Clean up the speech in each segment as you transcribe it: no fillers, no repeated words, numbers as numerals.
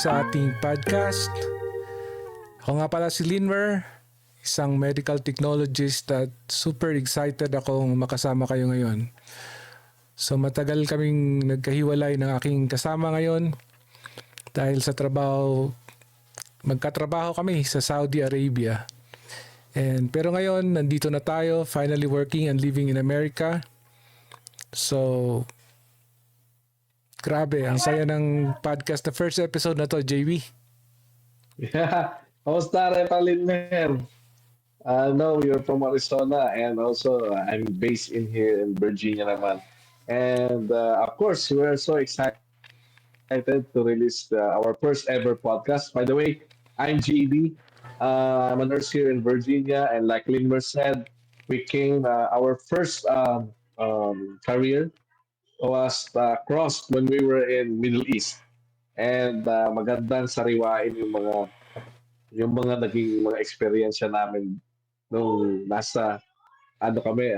sa ating podcast. Ako nga pala si Linmer, isang medical technologist at super excited akong makasama kayo ngayon. So matagal kaming nagkahiwalay ng aking kasama ngayon dahil sa trabaho, magkatrabaho kami sa Saudi Arabia. Pero ngayon, nandito na tayo, finally working and living in America. So, grabe, ang saya ng podcast na first episode na to, JB. Yeah. Kamusta rin Linmer? No, you're from Arizona and also I'm based in here in Virginia naman. And of course, we're so excited to release our first ever podcast. By the way, I'm GD. I'm a nurse here in Virginia, and like Linmer said, we came our first career was crossed when we were in Middle East. And magandang sariwain yung mga naging mga experience namin nung nasa kami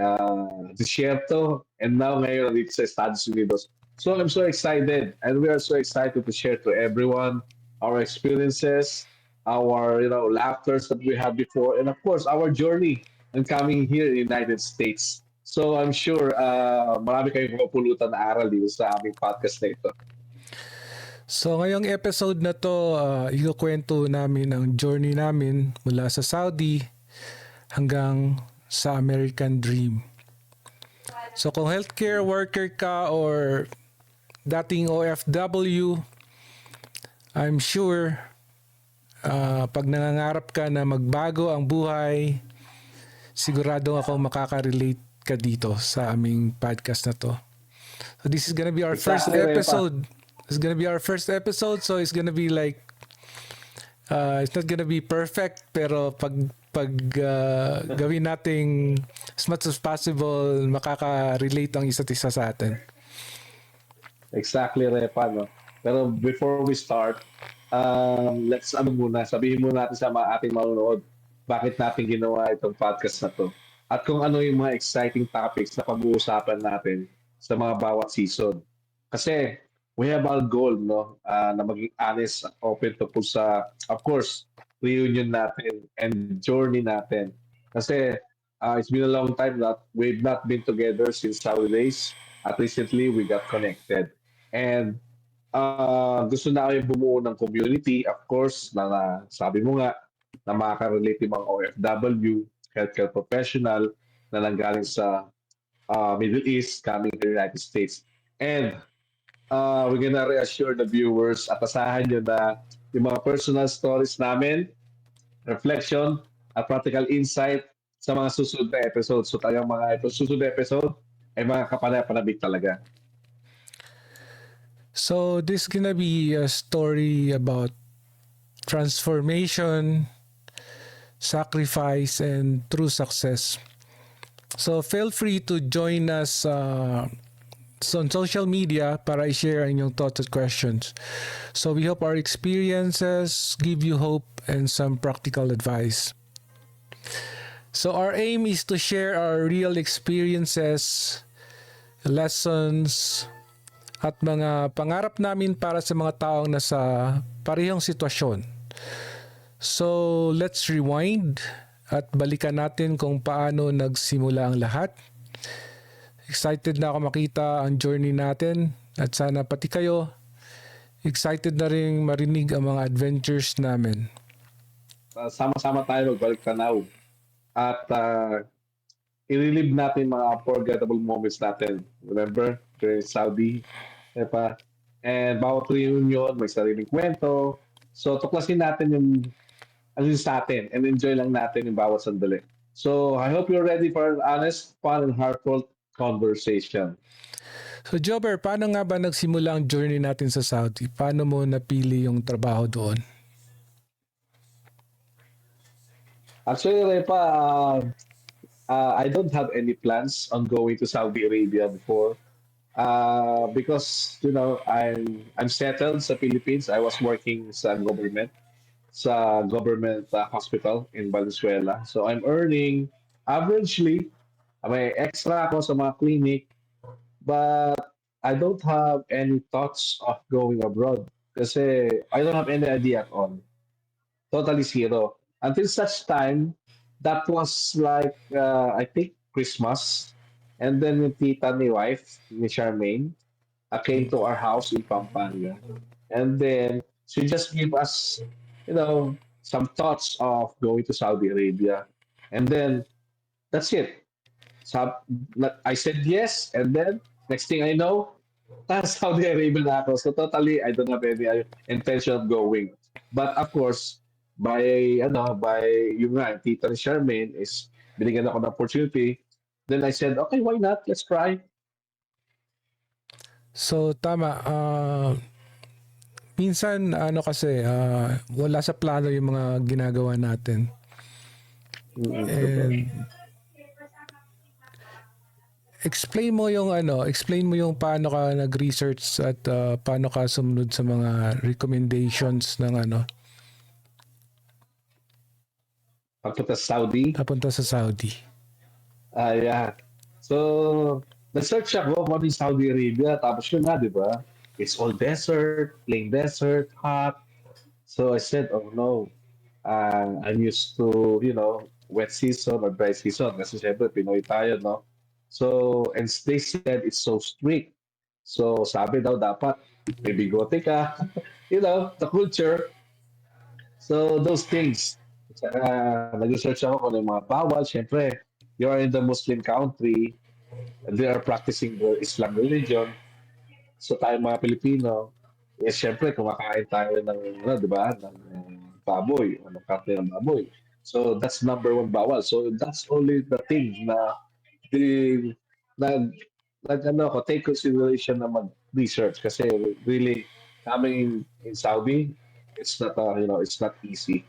desierto and now ngayon dito sa Estados Unidos. So I'm so excited and we are so excited to share to everyone our experiences, our laughters that we had before, and of course our journey in coming here in the United States. So I'm sure marami kayong mapupulutan na aral dito sa aming podcast na ito. So ngayong episode na to, ikukwento namin ang journey namin mula sa Saudi hanggang sa American Dream. So kung healthcare worker ka or dating OFW, I'm sure pag nangangarap ka na magbago ang buhay, sigurado ako makaka-relate ka dito sa aming podcast na to. So this is gonna be our first episode. It's gonna be our first episode, so it's gonna be like it's not gonna be perfect, pero pag gawin nating as much as possible, makaka-relate ang isa't isa sa atin. Exactly, Repa, no? Pero before we start, let's sabihin muna natin sa mga ating manonood, bakit natin ginawa itong podcast na to. At kung ano yung mga exciting topics na pag-uusapan natin sa mga bawat season. Kasi we have our goal, no? Na maging honest, open to po sa, of course, reunion natin and journey natin. Kasi it's been a long time that we've not been together since Saudi days. At recently, we got connected. And gusto na kayong bumuo ng community, of course, na sabi mo nga, na makaka-relate yung mga OFW, healthcare professional, na nanggaling sa Middle East, coming to the United States. And we're gonna reassure the viewers at asahan nyo na yung mga personal stories namin, reflection, at practical insight sa mga susunod na episodes. So tayong mga susunod na episode ay mga kapanay-panabik talaga. So this is gonna be a story about transformation, sacrifice, and true success. So feel free to join us on social media para i-share ang inyong thoughts at questions. So we hope our experiences give you hope and some practical advice. So our aim is to share our real experiences, lessons, at mga pangarap namin para sa mga taong nasa parehong sitwasyon. So let's rewind at balikan natin kung paano nagsimula ang lahat. Excited na ako makita ang journey natin at sana pati kayo excited na rin marinig ang mga adventures namin. Sama-sama tayo magbalik tanaw at i-relive natin mga unforgettable moments natin. Remember, during Saudi, diba? And bawat reunion, may sariling kwento. So, tuklasin natin yung sa atin and enjoy lang natin yung bawat sandali. So, I hope you're ready for an honest, fun, and heartfelt conversation. So, Jobber, paano nga ba nagsimula ang journey natin sa Saudi? Paano mo napili yung trabaho doon? Actually, Repa, I don't have any plans on going to Saudi Arabia before. Because I'm settled sa Philippines. I was working sa government hospital in Valenzuela. So I'm earning averagely, may extra ako sa mga clinic, but I don't have any thoughts of going abroad. Kasi I don't have any idea at all. Totally zero. Until such time, that was like, I think, Christmas. And then yung tita ni wife, ni Charmaine, came to our house in Pampanga. And then she just gave us, some thoughts of going to Saudi Arabia. And then that's it. Sab I said yes, and then next thing I know, Saudi Arabia na ako. So totally, I don't have any intention of going. But of course, by yung nga, tita ni Charmaine is binigyan ako ng opportunity. Then I said, okay, why not? Let's try. So tama, minsan ano kasi wala sa plano yung mga ginagawa natin. And explain mo yung paano ka nag-research at paano ka sumunod sa mga recommendations ng Pagpunta sa Saudi. papunta sa Saudi. Yeah. So, nag-search ako kung ano yung Saudi Arabia. Tapos yun nga, di ba? It's all desert, plain desert, hot. So I said, oh no. I'm used to, wet season or dry season. Kasi syempre, Pinoy tayo, no? So, and they said it's so strict. So, sabi daw dapat, may bigote ka. The culture. So, those things. Saka, nag-research ako kung ano yung mga bawal. Syempre, you are in the Muslim country, and they are practicing the Islam religion. So tayo mga Pilipino, syempre kumakain tayo ng, di ba, ng baboy, karne ng baboy. So that's number one bawal. So that's only the thing na the nag take consideration na mag-research kasi really coming in Saudi, it's not it's not easy.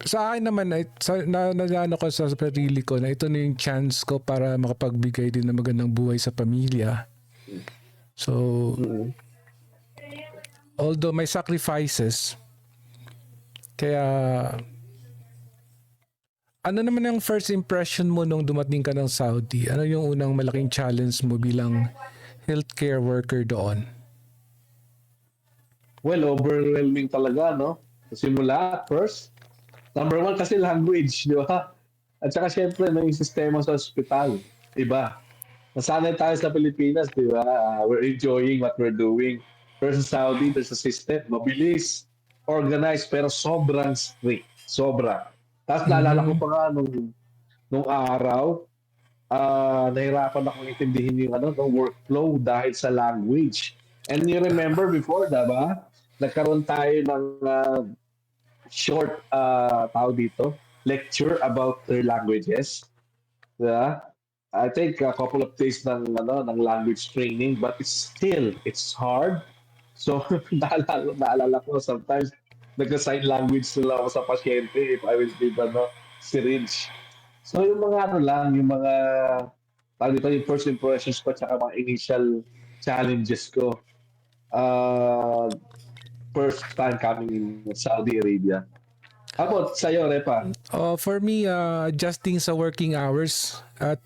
Sa akin naman ano ko sa sarili ko na ito na yung chance ko para makapagbigay din ng magandang buhay sa pamilya. So although may sacrifices, kaya ano naman yung first impression mo nung dumating ka ng Saudi? Ano yung unang malaking challenge mo bilang healthcare worker doon? Well, overwhelming talaga, no? Sa simula, first, number one kasi language, di ba? At saka syempre, yung sistema sa ospital, iba. Nasanay tayo sa Pilipinas, di ba? We're enjoying what we're doing. Pero sa Saudi, there's a system, mabilis, organized, pero sobrang strict. Sobra. Tapos naalala ko pa nga nung araw, nahirapan akong intindihin yung no, workflow dahil sa language. And you remember before, diba? Nagkaroon tayo ng short tao dito, lecture about their languages. Yeah. I think a couple of days ng language training, but it's hard. So naalala ko sometimes nag-sign language nila ako sa pasyente if I will give syringe. So yung mga yung mga tawag dito, yung first impressions ko at mga initial challenges ko. First time coming in Saudi Arabia. How about sa'yo, Repa? For me, adjusting sa working hours at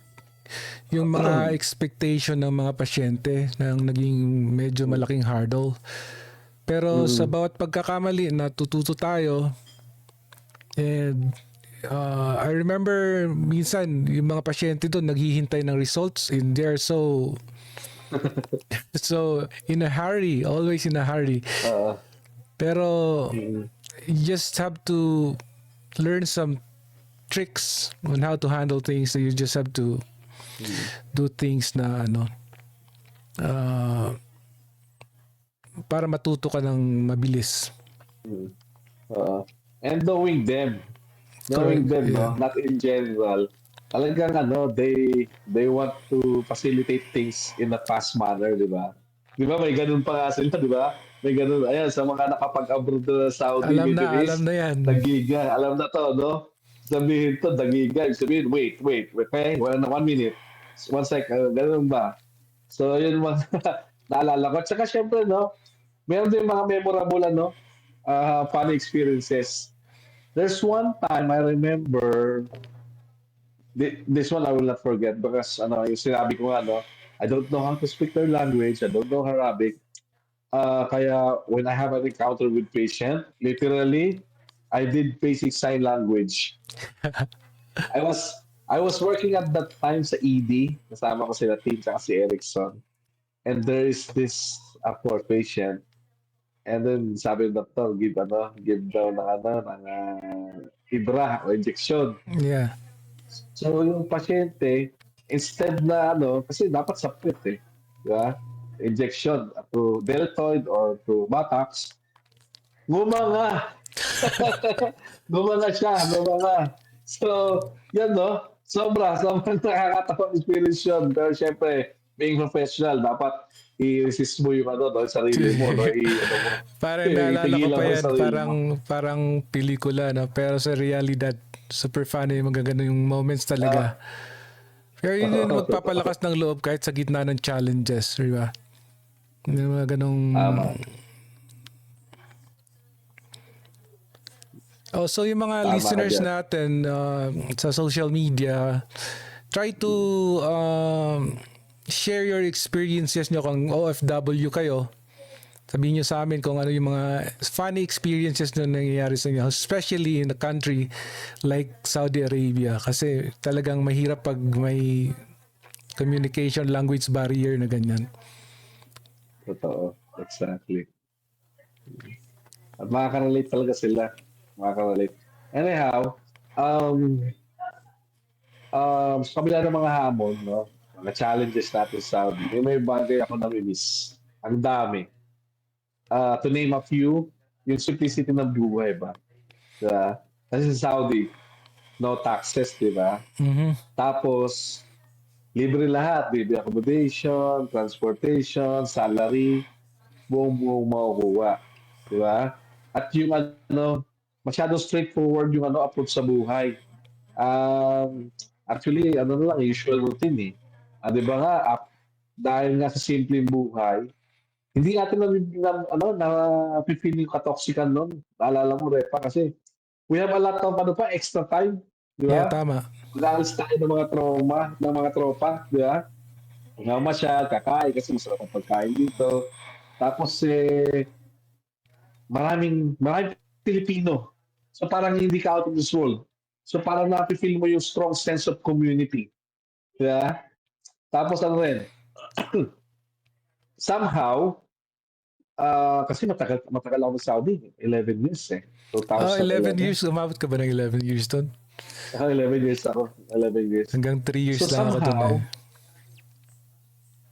yung mga expectation ng mga pasyente nang naging medyo malaking hurdle. Pero sa bawat pagkakamali, natututo tayo. And I remember minsan yung mga pasyente doon naghihintay ng results and they're so in a hurry, always in a hurry. Pero you just have to learn some tricks on how to handle things. So you just have to do things na para matuto ka ng mabilis. And knowing them, no? Not in general. Talagang they want to facilitate things in a fast manner, di ba? Di ba may ganun pa nga sila, di ba? May ganun. Ayan, sa mga nakapag-abroad na Saudi, Middle East, Alam na yan. dagiga. Alam na to, no? Sabihin to, dagiga. Sabihin, wait, okay? 1 minute. 1 second. Ganun ba? So, yun mga naalala ko. At saka syempre, no? Meron din mga memorable, funny experiences. There's one time I remember, this one I will not forget because yung sinabi ko nga, I don't know how to speak their language. I don't know Arabic. Kaya when I have an encounter with patient, literally, I did basic sign language. I was I was working at that time sa ED, kasama ko sila team tsaka si Erickson. And there is this poor patient. And then sabi ng doktor, give daw ng ibra o injection. Yeah. So yung pasyente, instead na kasi dapat sa puwet eh, di ba? Injection through deltoid or through buttocks, gumanga. Gumanga. So, yan sobrang nakakatawang experience yun. Pero syempre, being professional, dapat i-resist mo yung sarili mo, mo, Parang naalala ko ipigilan pa mo yung yan, sarili parang mo. parang pelikula, no? Pero sa realidad, super funny yung mga ganun yung moments talaga. Ah, Pero yun yung totoo. magpapalakas ng loob kahit sa gitna ng challenges, di ba? Yung mga ganong... Tama. Oh, so yung mga Tama ka listeners dyan. natin sa social media, try to share your experiences nyo kung OFW kayo. Sabihin nyo sa amin kung ano yung mga funny experiences na nangyayari sa inyo, especially in a country like Saudi Arabia. Kasi talagang mahirap pag may communication language barrier na ganyan. Totoo. Exactly. At makaka-relate talaga sila. Makaka-relate. Anyhow, um, sa kabila ng mga hamon, mga challenges natin sa Saudi, may bagay ako namimiss. Ang dami. To name a few, yung simplicity ng buhay ba? Diba? Kasi sa Saudi, no taxes, di ba? Mhm. Tapos, libre lahat. Libre accommodation, transportation, salary, buong-buong makukuha. Di ba? At yung masyado straightforward yung approach sa buhay. Actually, na lang, usual routine eh. Di ba nga, dahil nga sa simpleng buhay, hindi natin na-feel yung katoxican nun. Naalala mo, Repa, kasi we have a lot of extra time. Di Yeah, ba? tama. Mag-aalis tayo ng mga tropa, di ba? Mamasyal, kakain kasi masarap ang pagkain dito. Tapos maraming Pilipino. So parang hindi ka out of this world. So parang nafe-feel mo yung strong sense of community. Yeah? Tapos ano rin, somehow, kasi matagal ako sa Saudi, 11 years eh. Oh, 11 2011. years. Umabot ka ba ng 11 years doon? 11 years ako, 11 years. Hanggang 3 years So lang ako doon eh. somehow,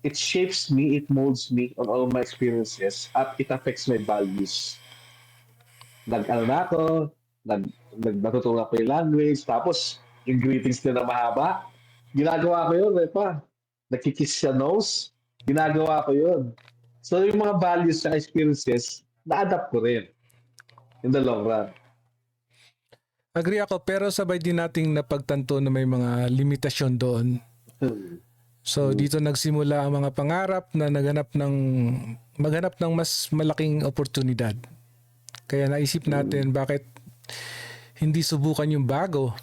it shapes me, it molds me on all my experiences, at it affects my values. Nag-ano na ako, natutunan ko yung language, tapos yung greetings na mahaba, ginagawa ko yun, pa. Nakikiss sa nose, ginagawa ko yun. So yung mga values and experiences, na-adapt ko rin in the long run. Agree ako, pero sabay din nating napagtanto na may mga limitasyon doon. So dito nagsimula ang mga pangarap na maghanap ng mas malaking oportunidad. Kaya naisip natin bakit hindi subukan yung bago.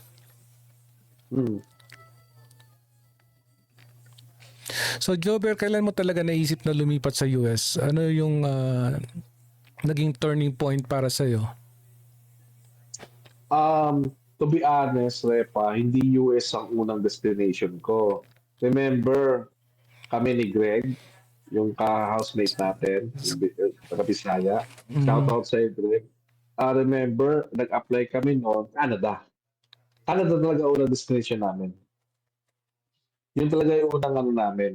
Mm. So Jober, kailan mo talaga naisip na lumipat sa US? Ano yung naging turning point para sa'yo? To be honest, Repa, hindi US ang unang destination ko. Remember, kami ni Greg, yung ka-housemate natin, yung taga-Bisaya. Shout Mm, out sa Greg. Remember, nag-apply kami noon, Canada. Canada talaga unang destination namin. Yun talaga yung unang namin,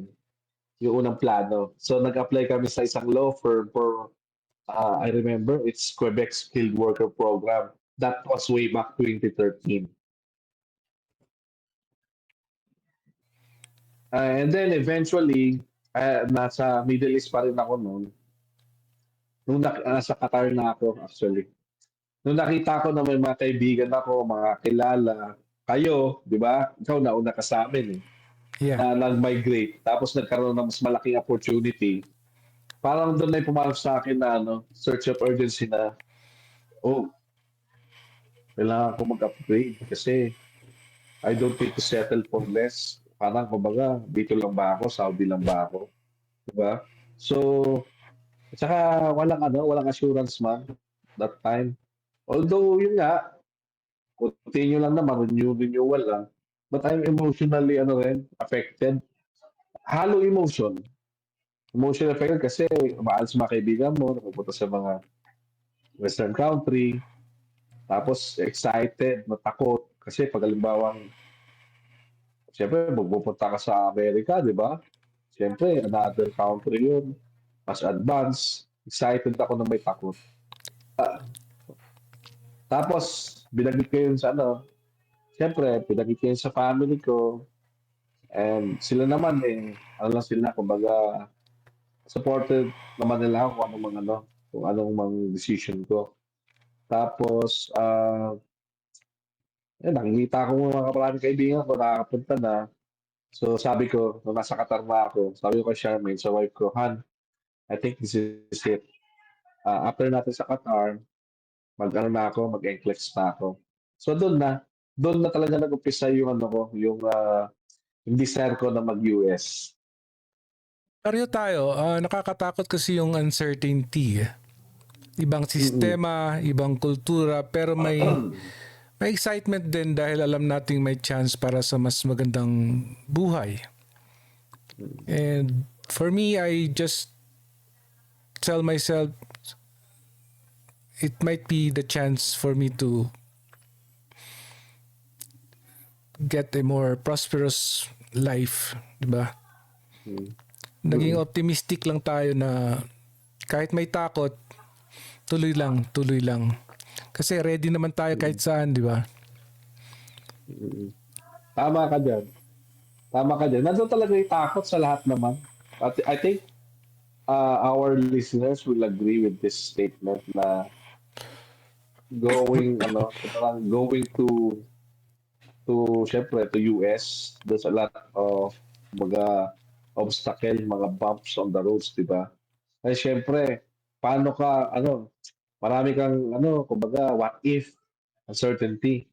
yung unang plano. So nag-apply kami sa isang law firm for, I remember, it's Quebec Skilled Worker Program. That was way back 2013. And then eventually, nasa Middle East pa rin ako noon. Nasa Qatar na ako actually. Nung nakita ko na may mga kaibigan ako, mga kilala, kayo, di ba? Ikaw nauna ka sa amin eh, yeah. na nag-migrate. Tapos nagkaroon ng mas malaking opportunity. Parang doon na pumarap sa akin na search of urgency na, oh, kailangan ko mag-upgrade kasi I don't need to settle for less. Parang kumbaga, dito lang ba ako, Saudi lang ba ako, 'di ba? So, at saka walang assurance man that time. Although yun nga, continue lang naman, renewal lang. But I'm emotionally affected. Halo emotion. Emotional affected kasi umaalis sa mga kaibigan mo, napupunta sa mga western country, tapos excited, matakot. Kasi pag halimbawang, siyempre, magpupunta ka sa Amerika, di ba? Siyempre, another country yun. Mas advanced. Excited ako na may takot. Tapos, binagit ko yun sa siyempre, pinagit ko yun sa family ko. And sila naman lang sila, kumbaga, supported naman nila ako kung anong mang decision ko. Tapos, nakikita ko mga maraming kaibigan ko nakakapunta na. So sabi ko, nung nasa Qatar na ako, sabi ko kay Charmaine, sa wife ko, Han, I think this is it. After natin sa Qatar, mag-NCLEX na ako. So doon na talaga nag-umpisa yung yung desire ko na mag-US. Pareho tayo, nakakatakot kasi yung uncertainty. Ibang Mm-mm. sistema, ibang kultura, pero may excitement din dahil alam nating may chance para sa mas magandang buhay. And for me, I just tell myself it might be the chance for me to get a more prosperous life, di ba? Naging optimistic lang tayo na kahit may takot, tuloy lang, tuloy lang. Kasi ready naman tayo kahit saan, di ba? Tama ka dyan. Tama ka dyan. Nandun talaga yung takot sa lahat naman. But I think our listeners will agree with this statement na parang going syempre, to US, there's a lot of mga obstacle, mga bumps on the roads, di ba? Ay, syempre, paano ka, marami kang, kumbaga, what if, uncertainty,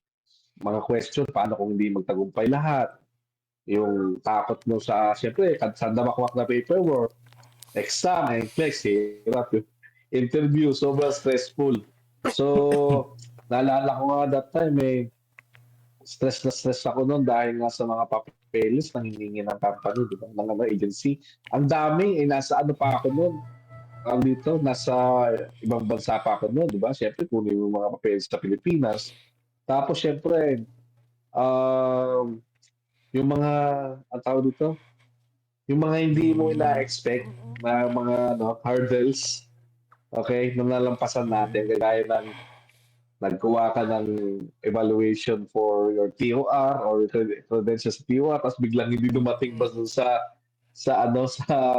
mga question, paano kung hindi magtagumpay lahat? Yung takot mo syempre, sanda makuha na paperwork, exam, NCLEX, hirap yung interview, sobrang stressful. So, naalala ko nga that time, stress na stress ako noon dahil nga sa mga papeles na hiningi ng company, di ba? Ng agency. Ang dami, nasa pa ako noon. Dito, nasa ibang bansa pa ako noon, di ba? Siyempre, kunin yung mga papeles sa Pilipinas. Tapos, siyempre, um, yung mga, ang tawag dito, yung mga hindi mo ina-expect na mga hurdles, okay, na nalampasan natin, kagaya ng nagkuha ka ng evaluation for your TOR or credentials sa TOR, tapos biglang hindi dumating ba dun sa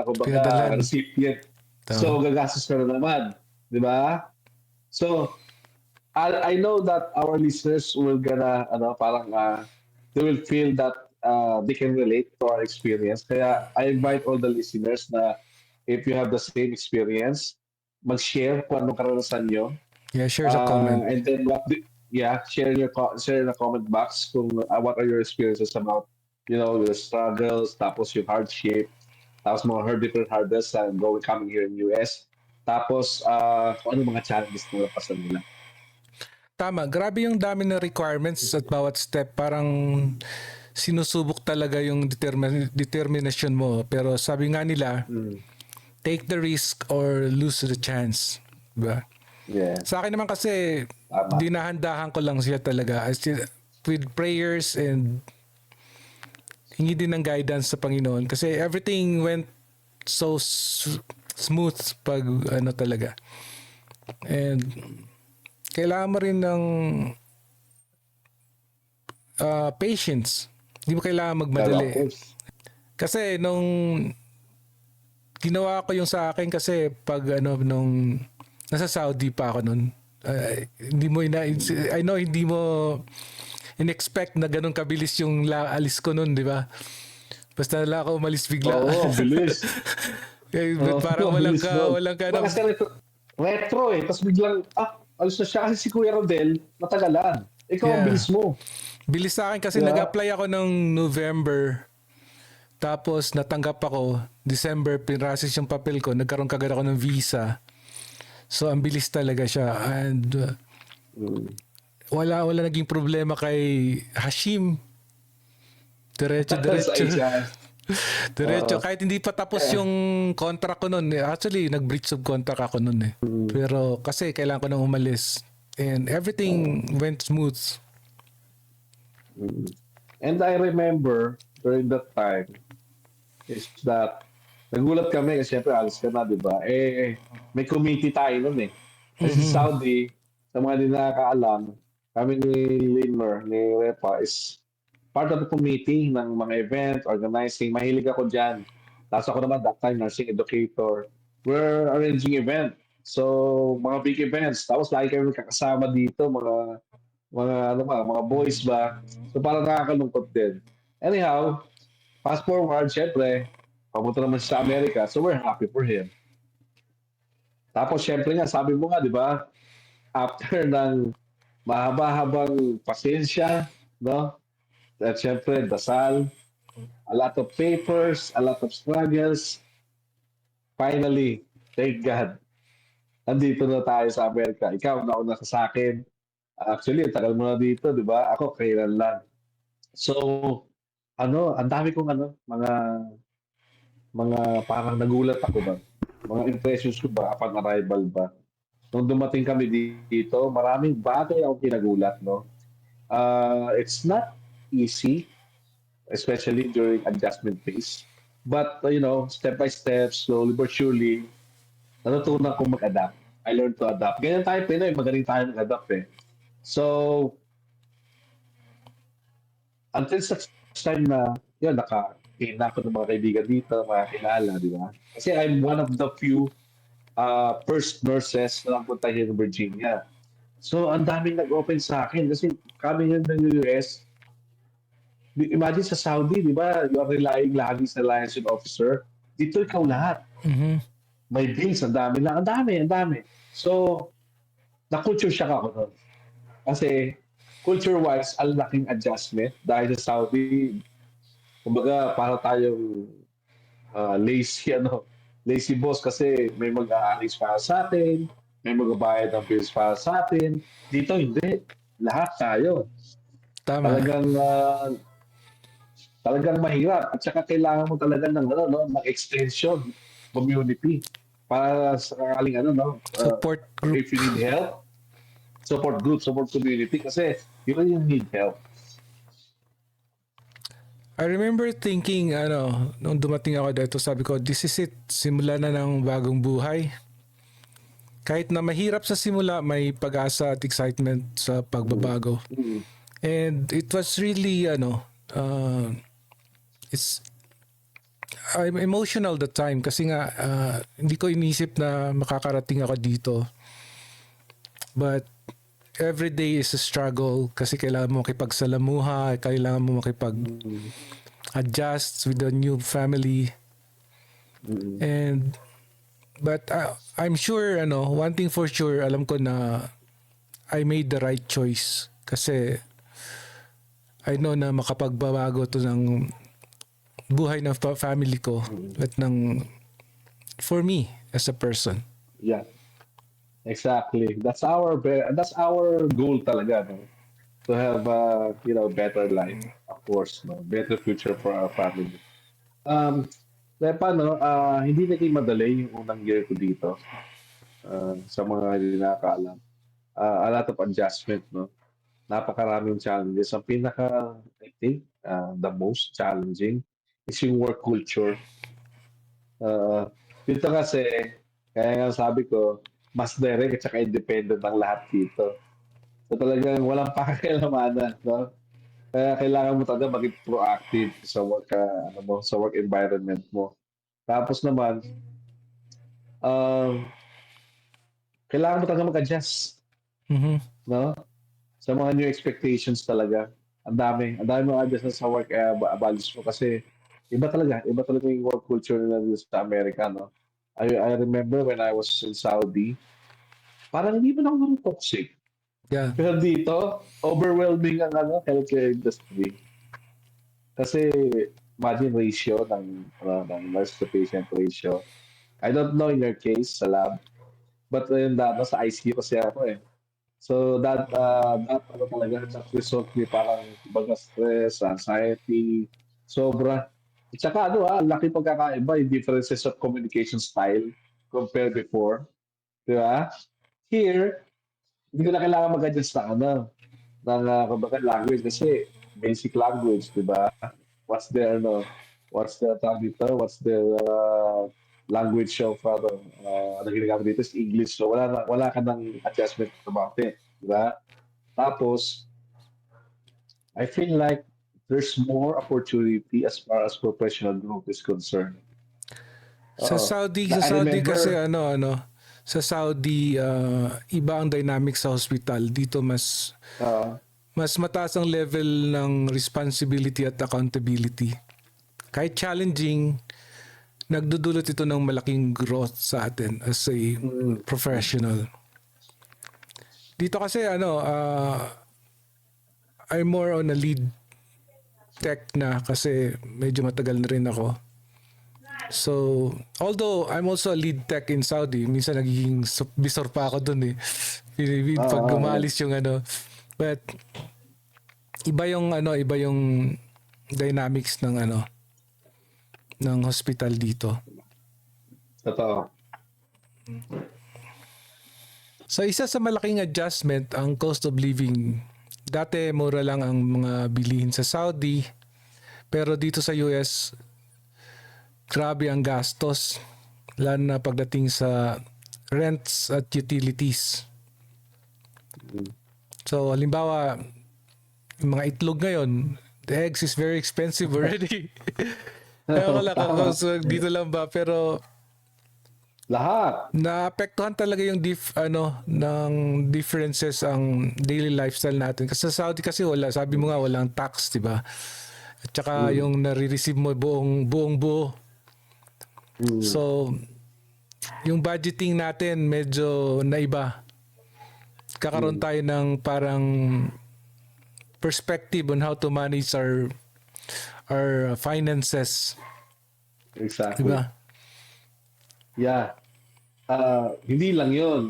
kumbaga Pinadalan. recipient. Tama. So gagastos ka na naman, di ba? So I know that our listeners will gonna parang they will feel that they can relate to our experience. Kaya I invite all the listeners na if you have the same experience, mag-share kung anong karanasan nyo. Yeah, share sa comment. And then share in the comment box kung what are your experiences about the struggles, tapos yung hardship, tapos mga different hurdles coming here in US, tapos kung ano mga challenges na napasan nila. Tama, grabe yung dami ng requirements at bawat step. Parang sinusubok talaga yung determination mo. Pero sabi nga nila, take the risk or lose the chance. Diba? Yeah. Sa akin naman kasi, dinahandahan ko lang siya talaga. With prayers and hingi din ng guidance sa Panginoon. Kasi everything went so smooth pag talaga. And kailangan mo rin ng patience. Hindi mo kailangan magmadali. Kasi nung ginawa ko yung sa akin kasi pag nung nasa Saudi pa ako nun, hindi mo I know hindi mo in-expect na ganun kabilis yung alis ko nun, di ba? Basta lang ako umalis bigla. Oo, bilis. Parang walang ka Kasi retro tapos biglang alis na siya kasi si Kuya Rodel matagalan. Ikaw ang bilis mo. Bilis sa akin kasi nag-apply ako ng November. Tapos natanggap ako, December pinrasis yung papel ko, nagkaroon kagad ako ng visa. So ang bilis talaga siya and wala naging problema kay Hashim. Diretso Sa HR. diretso Oo. kahit hindi pa tapos yung contract ko noon. Actually nag-breach of contract ako noon eh. Pero kasi kailangan ko nang umalis and everything went smooth. And I remember during that time is that nagulat kami kasi syempre alis ka na, di ba? May committee tayo nun eh. Kasi sa Saudi, sa mga di nakakaalam, kami ni Linmer, ni Repa, is part of the committee ng mga event, organizing. Mahilig ako dyan. Tapos ako naman that time, nursing educator. We're arranging event. So, mga big events. Tapos lagi kami kakasama dito, mga boys ba. So, parang nakakalungkot din. Anyhow, fast forward, syempre, papunta naman siya sa Amerika. So, we're happy for him. Tapos, syempre nga, sabi mo nga, di ba, after ng mahaba-habang pasensya, no? At syempre, dasal, a lot of papers, a lot of struggles. Finally, thank God, nandito na tayo sa Amerika. Ikaw, nauna ka sa akin. Actually, ang tagal mo na dito, di ba? Ako, kailan lang. So, ang dami kong mga parang nagulat ako ba? Mga impressions ko ba upon arrival ba? Nung dumating kami dito, maraming bagay akong kinagulat, no? It's not easy, especially during adjustment phase. But, step by step, slowly but surely, natutunan kong mag-adapt. I learned to adapt. Ganyan tayo, Pinoy, magaling tayo mag-adapt eh. So, until such time na, yun, nakakita ako ng mga kaibigan dito, mga kilala, di ba? Kasi I'm one of the few first nurses na napunta here in Virginia. So, ang daming nag-open sa akin kasi kami yun ng US. Imagine sa Saudi, di ba? You are relying lagi sa liaison officer. Dito ikaw lahat. May bills, ang dami lang. Ang dami. So, na-culture shock ako nun. Kasi, culture-wise, ang laking adjustment dahil sa Saudi, kumbaga, para tayong lazy, lazy boss kasi may mag-aalis para sa atin, may magbabayad ng bills para sa atin. Dito, hindi. Lahat tayo. Tama. Talagang mahirap. At saka kailangan mo talaga ng extension community para sa kakaling Support group. if you need help, support group, support community kasi you really need help. I remember thinking, nung dumating ako dito, sabi ko, this is it. Simula na ng bagong buhay. Kahit na mahirap sa simula, may pag-asa at excitement sa pagbabago. And it was really, I'm emotional that time kasi nga, hindi ko inisip na makakarating ako dito. But every day is a struggle kasi kailangan mo makipagsalamuha, kailangan mo makipag-adjust with the new family. But I'm sure, one thing for sure, alam ko na I made the right choice kasi I know na makapagbabago to ng buhay ng family ko at for me as a person. Yeah. Exactly. That's our goal talaga, no? To have better life, of course, no? Better future for our family. Kaya paano, hindi naging madali yung unang year ko dito. Sa mga hindi nakakaalam. A lot of adjustment, no? Napakaraming challenges. Ang I think, the most challenging is yung work culture. Dito kasi, kaya nga sabi ko, mas direct at saka independent ang lahat dito. So talagang walang pakialamanan, no? Kaya kailangan mo talaga maging proactive sa sa work environment mo. Tapos naman, um, kailangan mo talaga mag-adjust, no? Sa mga new expectations talaga. Ang dami mga adjustments sa work values mo kasi iba talaga yung work culture nila dito sa Amerika, no? I remember when I was in Saudi, parang hindi man ako toxic. Yeah. Pero dito, overwhelming ang healthcare industry. Kasi imagine ratio ng nurse to patient ratio. I don't know in your case sa lab, but yung data sa ICU kasi ako eh. So that ano talaga, that result ni parang kumbaga stress, anxiety, sobra. At saka ano ang laki pagkakaiba yung differences of communication style compared before. Di ba? Here, hindi ko na kailangan mag-adjust ng ano, kumbaga language kasi basic language, di ba? What's their ano, what's the tawag dito? What's their language of ano ginagamit dito is English. So wala ka ng adjustment about it, di ba? Tapos I feel like there's more opportunity as far as professional growth is concerned. Sa Oo. Saudi, I kasi remember, sa Saudi iba ang dynamic sa hospital. Dito uh, mas mataas ang level ng responsibility at accountability. Kahit challenging, nagdudulot ito ng malaking growth sa atin as a mm, mm, professional. Dito kasi I'm more on a lead tech na kasi medyo matagal na rin ako. So, although I'm also a lead tech in Saudi, minsan nagiging bisor pa ako dun eh. Pag uh, gumalis yung ano. But, iba yung dynamics ng ng hospital dito. totoo. So, isa sa malaking adjustment ang cost of living. Dati, mura lang ang mga bilihin sa Saudi. Pero dito sa US, grabe ang gastos. Lalo na pagdating sa rents at utilities. Mm. So, halimbawa, yung mga itlog ngayon, the eggs is very expensive already. Kaya ko lang Tama. dito lang ba, pero Lahat. naapektuhan talaga yung ng differences ang daily lifestyle natin. Kasi sa Saudi kasi sabi mo nga walang tax, 'di ba? At saka Mm, yung nare-receive mo buong buo. mm, So, yung budgeting natin medyo naiba. Kakaroon mm. tayo ng parang perspective on how to manage our finances, 'di Exactly. ba? Yeah. Hindi lang yun.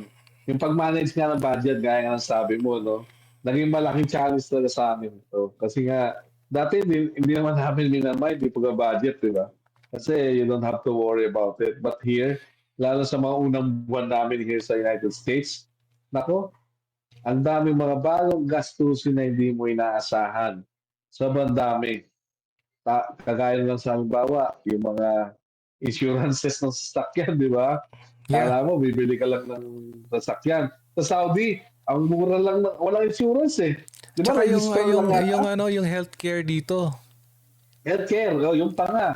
Yung pag-manage nga ng budget, gaya nga ng sabi mo, no? Naging malaking challenge talaga sa amin to. Kasi nga, dati hindi naman namin minamind yung pag-budget, di ba? Kasi you don't have to worry about it. But here, lalo sa mga unang buwan namin here sa United States, nako, ang daming mga bagong gastusin na hindi mo inaasahan. Sobrang dami. Kagaya lang sa halimbawa, yung mga insurances ng sasakyan, di ba? Yeah. Kala mo, bibili ka lang ng sasakyan. Sa Saudi, ang mura lang, walang insurance eh. Di ba, Tsaka register lang ata? yung healthcare dito. Healthcare, yung pa nga.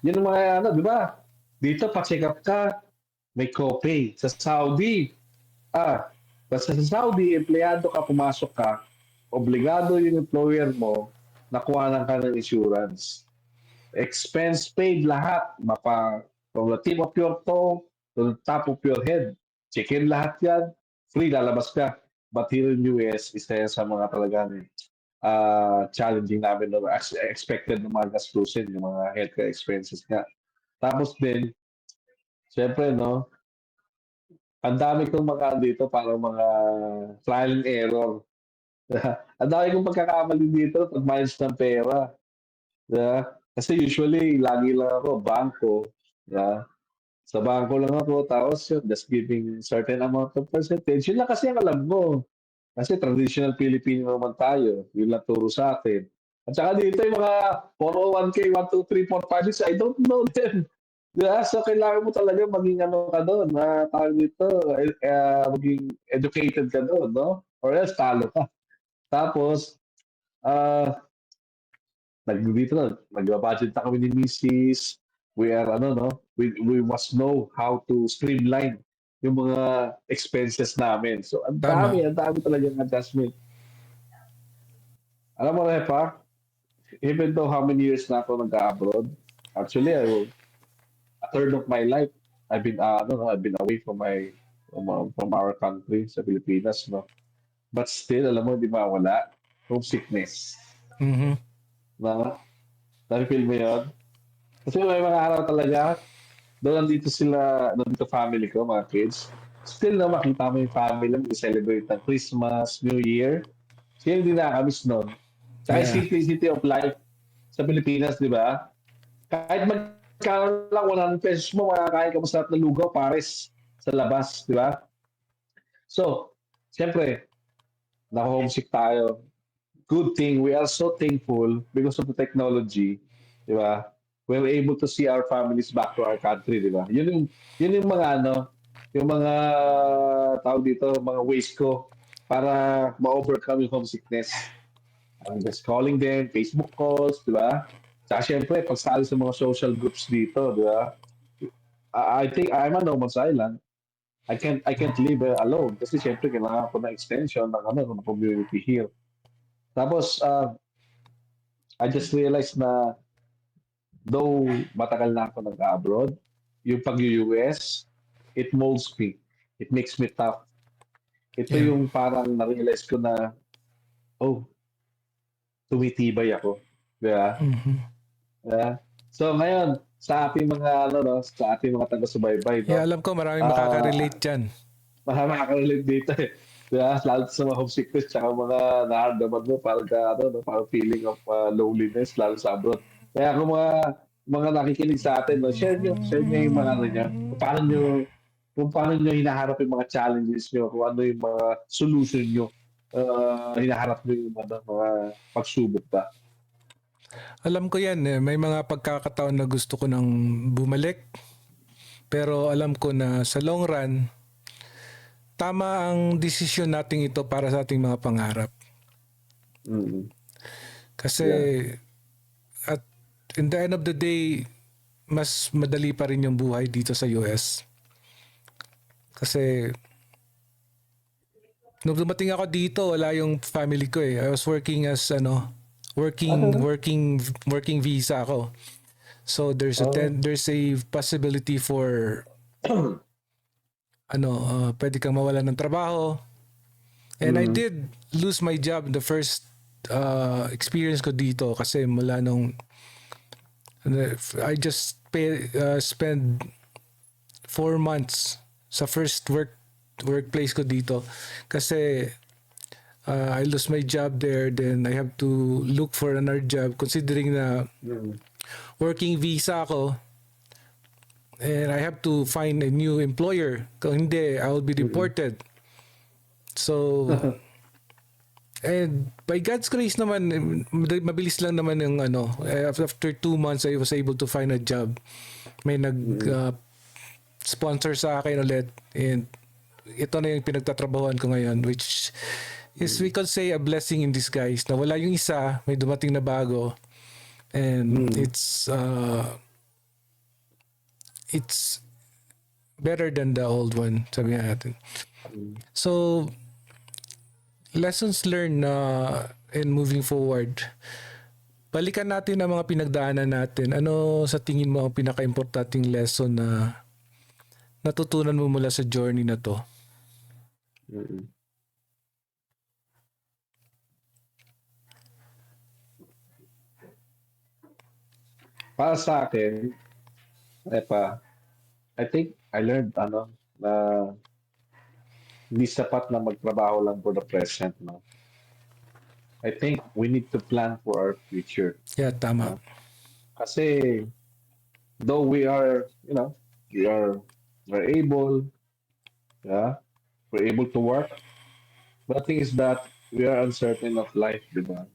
Yan ang mga ano, di ba? Dito, pa-check up ka, may copay. Sa Saudi, basta sa Saudi, empleyado ka, pumasok ka, obligado yung employer mo, nakuha ka ng insurance. Expense paid lahat. From the tip of your toe to the top of your head. Check in lahat yan. Free, lalabas ka. But here in US, isa yan sa mga talagang challenging namin no, expected ng mga gastusin, yung mga healthcare expenses nga. Tapos din, syempre, no, ang dami kong mga dito para mga trial and error. Ang dami kong pagkakamali dito pag manage ng pera. Yeah. Kasi usually, lagi lang ako, bangko. Yeah. Sa bangko lang ako, tapos yun, just giving certain amount of percentage. Yun lang kasi ang alam mo. Kasi traditional Filipino naman tayo. Yun lang turo sa atin. At saka dito yung mga 401k, 1, 2, 3, 4, 5, 6, I don't know them. Yeah, so kailangan mo talaga maging ano ka doon, tawag dito, maging educated ka doon, no? Or else talo ka. Tapos, ah, dito na, nag-budget na kami ni Mrs. We are, ano, no? We must know how to streamline yung mga expenses namin. So, Tama. ang dami talagang adjustment. Alam mo, Repa, even though how many years na ako nag-abroad, actually, a third of my life, I've been away from from our country sa Pilipinas, no? But still, alam mo, di mawala, homesickness. Mhm. No? Na-feel mo yun? Kasi may mga araw talaga, doon nandito family ko, mga kids. Still na makita mo yung family mo, celebrate ng Christmas, New Year. Still hindi nakakamiss nun. Tsaka yung Yeah. simplicity of life sa Pilipinas, di ba? Kahit magkano lang 100 pesos mo, makakain ka masarap na lugaw, pares sa labas, di ba? So, siyempre, na-homesick tayo. Good thing, we are so thankful because of the technology, di ba? We're able to see our families back to our country, di ba? Yun yung mga yung mga tawag dito, mga ways ko para ma-overcome yung homesickness. I'm just calling them, Facebook calls, di ba? Tsaka syempre, pagsali sa mga social groups dito, di ba? I think I'm a no man's island. I can't live alone kasi syempre kailangan ko ng extension ng community here. Tapos, I just realized na though matagal na ako nag-abroad, yung pag-US, it molds me. It makes me tough. Ito Yeah. yung parang na-realize ko na, oh, tumitibay ako. Di ba? Mhm. So ngayon, sa ating mga sa ating mga taga-subaybay, Yeah, alam ko maraming ah makaka-relate dyan. makaka-relate dito eh. Diba? Lalo sa mga homesickness tsaka mga nararamdaman mo parang parang feeling of loneliness lalo sa abroad. Kaya kung mga nakikinig sa atin, no, share nyo yung mga niyo, kung paano nyo hinaharap yung mga challenges nyo, kung ano yung mga solution nyo, hinaharap nyo yung mga pagsubok ba. Alam ko yan eh. May mga pagkakataon na gusto ko nang bumalik. Pero alam ko na sa long run, tama ang desisyon nating ito para sa ating mga pangarap. Mm. Kasi Yeah. at in the end of the day, mas madali pa rin yung buhay dito sa US. Kasi nung dumating ako dito, wala yung family ko eh. I was working as Ano? working visa ako. So Oh. there's a possibility for pwede kang mawalan ng trabaho. And I Mm. did lose my job the first experience ko dito kasi mula nung I just spend 4 months sa first workplace ko dito kasi I lost my job there, then I have to look for another job considering na Mm. working visa ako and I have to find a new employer. Kung hindi, I will be Mm. deported. So, and by God's grace naman, mabilis lang naman yung after 2 months, I was able to find a job. May Mm. sponsor sa akin ulit and ito na yung pinagtatrabahuan ko ngayon, which is we could say a blessing in disguise na wala yung isa, may dumating na bago and Mm. it's better than the old one, sabi natin. Mm. So, lessons learned na in moving forward. Balikan natin ang mga pinagdaanan natin. Ano sa tingin mo ang pinaka-importanting lesson na natutunan mo mula sa journey na to? Mm. Para sa akin, I think I learned na hindi sapat na magtrabaho lang for the present, no. I think we need to plan for our future, Yeah, tama. no. Kasi though we are we're able, yeah, we're able to work, but the thing is that we are uncertain of life, di ba?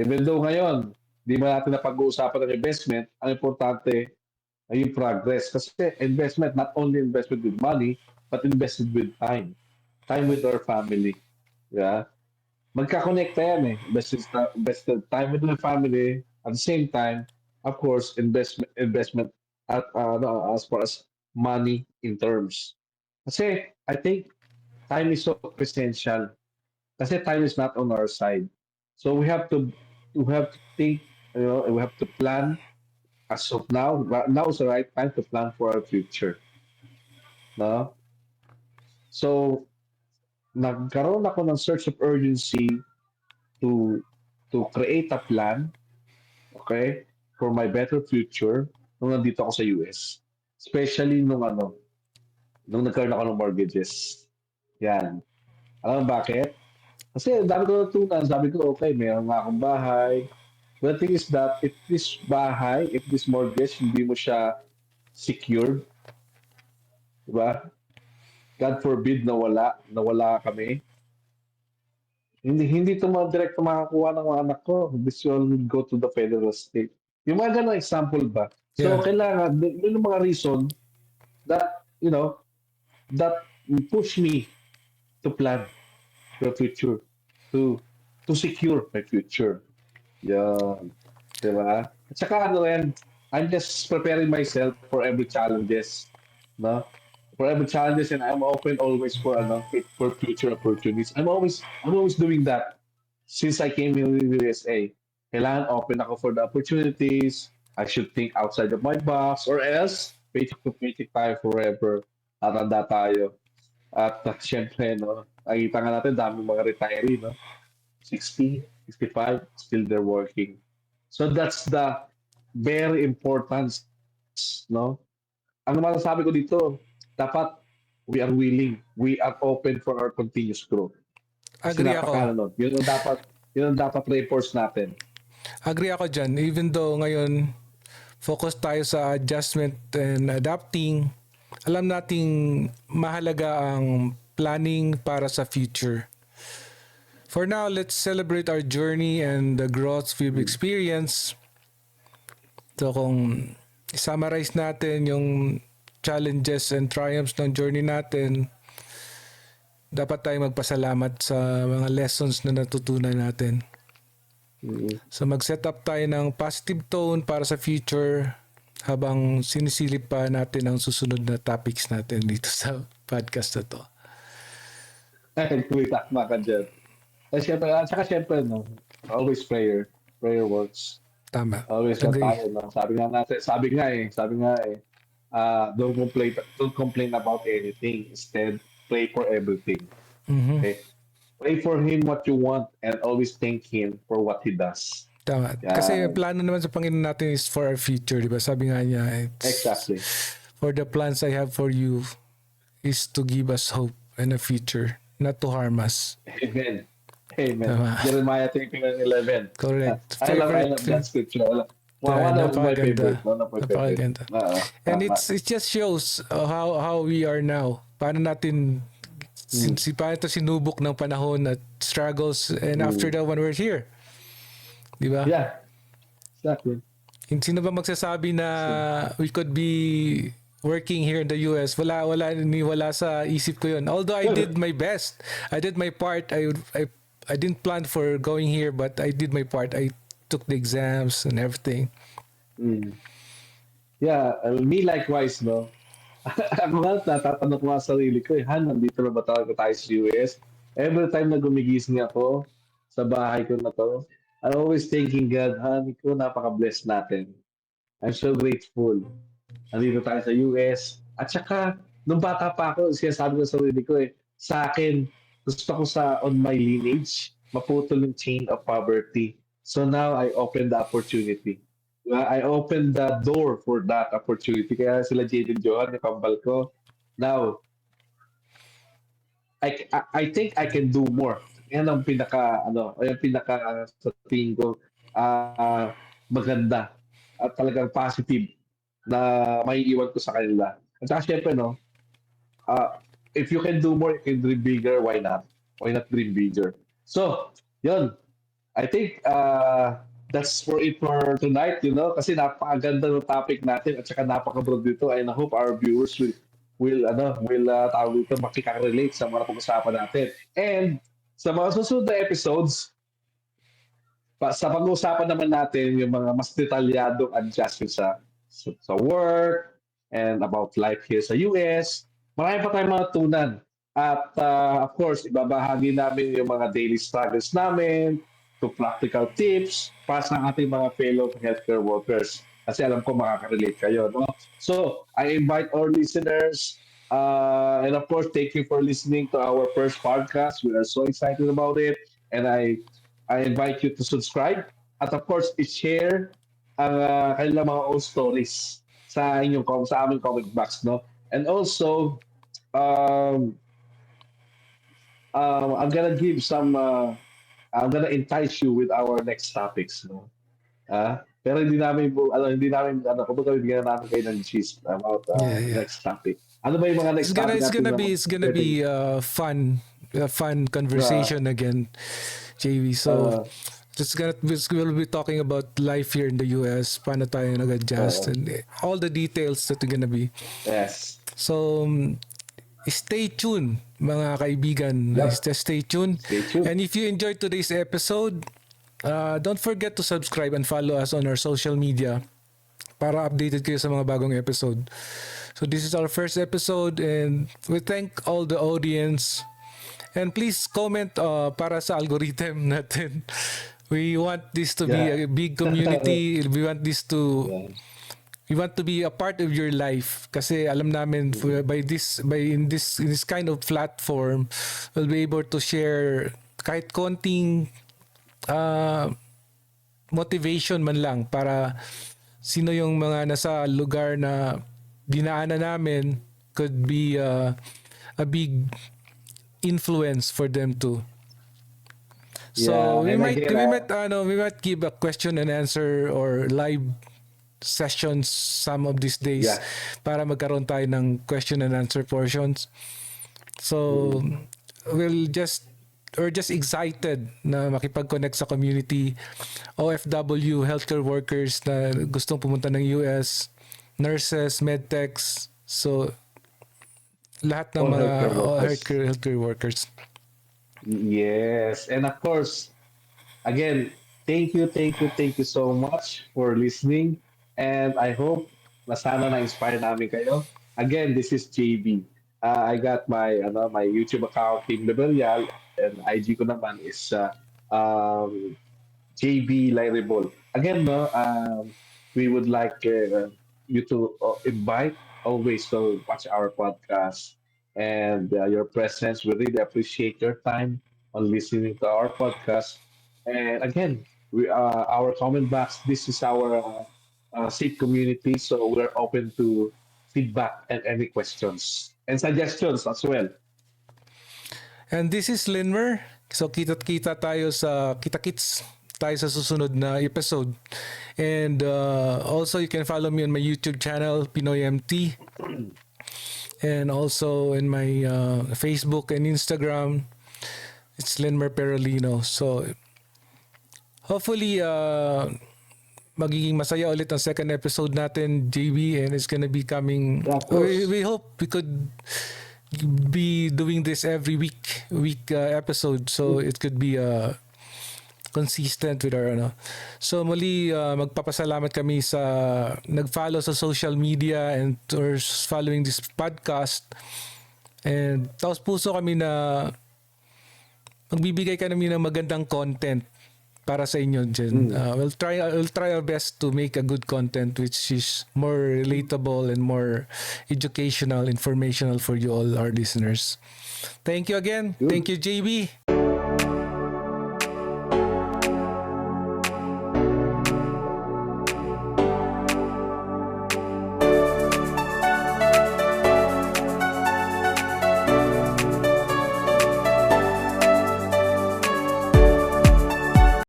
Even though ngayon, di ba natin na pag-uusapan ng investment, ang importante ay yung progress. Kasi investment, not only investment with money, but invested with time. Time with our family. Yeah. Magkakonekta yan eh. Invested time with my family. At the same time, of course, investment as far as money in terms. Kasi I think time is so essential. Kasi time is not on our side. So we have to think, we have to plan as of now. Now is the right time to plan for our future. No? So nagkaroon ako ng search of urgency to to create a plan, okay? for my better future nung nandito ako sa US. Especially nung nagkaroon ako ng mortgages. Yan. Alam mo bakit? Kasi ang dami ko natutunan. Sabi ko, okay, mayroon nga akong bahay. But the thing is that if this bahay, if this mortgage, hindi mo siya secured, di ba? God forbid nawala kami. Hindi ito direct makakuha ng mga anak ko. This will go to the federal state. Yung mga ganong example ba? So, Yeah. kailangan, yun yung mga reason that, that push me to plan for the future, to to secure my future. Yan. Diba? At saka I'm just preparing myself for every challenges. No? For every challenges, and I'm open always for future opportunities. I'm always doing that since I came here in the USA. Kailangan open ako for the opportunities. I should think outside of my box, or else paycheck to paycheck tayo forever. Tatanda tayo. At syempre, no, nakikita nga natin, daming mga retiree, no? 60, 65, still they're working. So that's the very importance, no? Ang masasabi ko dito, dapat we are open for our continuous growth. Kasi Agree ako. nun. Yun ang dapat reinforce natin. Agree ako dyan. Even though ngayon, focus tayo sa adjustment and adapting, alam nating mahalaga ang planning para sa future. For now, let's celebrate our journey and the growth we've experienced. So kung summarize natin yung challenges and triumphs ng journey natin, dapat tayong magpasalamat sa mga lessons na natutunan natin. So mag-set up tayo ng positive tone para sa future habang sinisilip pa natin ang susunod na topics natin dito sa podcast na to. Kuya, tama ka dyan. At saka syempre, no, always prayer. Prayer works. Tama. Always na Agree. tayo, no? Sabi nga eh, don't complain about anything. Instead, pray for everything. Mhm. Okay? Pray for him what you want and always thank him for what he does. Tama. Yeah. Kasi plano naman sa Panginoon natin is for our future, di ba? Sabi nga niya, Exactly. for the plans I have for you is to give us hope and a future, not to harm us. Amen. Amen. Tama. Jeremiah 29:11. Correct. I love that scripture. One of my favorite. One of my favorite. Napakaganda. And Tama. it just shows how we are now. Paano natin paano ito sinubok ng panahon at struggles, and after that one we're here. Di ba? Yeah. Exactly. Sino ba magsasabi na we could be working here in the US? Wala sa isip ko yun. Although I did my best. I did my part. I didn't plan for going here, but I did my part. I took the exams and everything. Yeah, me likewise, no? Ako nga, natatanong ko nga sa sarili ko, Han, nandito na ba talaga tayo sa US? Every time na gumigising ako sa bahay ko na to, I'm always thanking God, Han, ikaw napaka-blessed natin. I'm so grateful. Nandito tayo sa US. At saka, nung bata pa ako, sinasabi ko sa sarili ko sa akin, gusto ko on my lineage, maputol yung chain of poverty. So now, I open the opportunity. I opened the door for that opportunity. Kaya sila Jade and Johan, yung kambal ko. Now, I think I can do more. Yan ang sa tingin ko, maganda at talagang positive na maiiwan ko sa kanila. At saka syempre, no, if you can do more, you can dream bigger, why not? Why not dream bigger? So, yun. I think that's for it for tonight, kasi napakaganda ng topic natin at saka napaka-broad dito, and I hope our viewers will tawag dito, makika-relate sa mga pag-usapan natin. And sa mga susunod na episodes, sa pag-uusapan naman natin yung mga mas detalyadong adjustments sa work and about life here sa US. Marami pa tayong mga tunan. At of course, ibabahagi namin yung mga daily struggles namin, to practical tips para sa ating mga fellow healthcare workers. Kasi alam ko makaka-relate kayo. No? So, I invite our listeners, and of course, thank you for listening to our first podcast. We are so excited about it. And I invite you to subscribe. At of course, share ang kanilang mga own stories sa aming comic box, no? And also, um, I'm gonna entice you with our next topics, no? Pero hindi namin, kumbaga bigyan natin kayo ng gist about Yeah, yeah. next topic. Ano ba yung mga next topic natin na It's gonna pwedeng, be a fun uh, conversation again, JV. So uh, we'll be talking about life here in the US, paano tayo nag-adjust, uh, and all the details that are gonna be. yes. So stay tuned, mga kaibigan. Yep. Just stay tuned. Stay tuned. And if you enjoyed today's episode, don't forget to subscribe and follow us on our social media para updated kayo sa mga bagong episode. So this is our first episode and we thank all the audience. And please comment para sa algorithm natin. We want this to be Yeah. a big community. We want this to Yeah. we want to be a part of your life kasi alam namin in this kind of platform we'll be able to share kahit konting motivation man lang para sino yung mga nasa lugar na dinaanan namin could be a big influence for them too. So Yeah, and again, we might give a question and answer or live sessions some of these days yeah. para magkaroon tayo ng question and answer portions. So we're just excited na makipag-connect sa community, OFW, healthcare workers na gustong pumunta ng US, nurses, medtechs, so lahat ng All mga healthcare workers. healthcare workers. Yes, and of course, again, thank you so much for listening. And I hope na sana na-inspire namin kayo. Again, this is JB. I got my YouTube account, Team Rebellial, and IG ko naman is JB Lairibol. Again, no, we would like you to invite always to watch our podcast and your presence. We really appreciate your time on listening to our podcast. And again, our comment box. This is our safe community, so we're open to feedback and any questions and suggestions as well. And this is Linmer. So kita-kita tayo sa kita-kits tayo sa susunod na episode. And also you can follow me on my YouTube channel Pinoy MT. And also in my Facebook and Instagram, it's Linmer Perolino. So hopefully magiging masaya ulit ang second episode natin, JB, and it's gonna be coming. Yeah, of course. We hope we could be doing this every week episode, so it could be consistent with our So muli magpapasalamat kami sa nag-follow sa social media and or following this podcast. And taos puso kami na magbibigay kami ng magandang content para sa inyo dyan. We'll try our best to make a good content which is more relatable and more educational, informational for you all, our listeners. Thank you again. Good. Thank you, JB.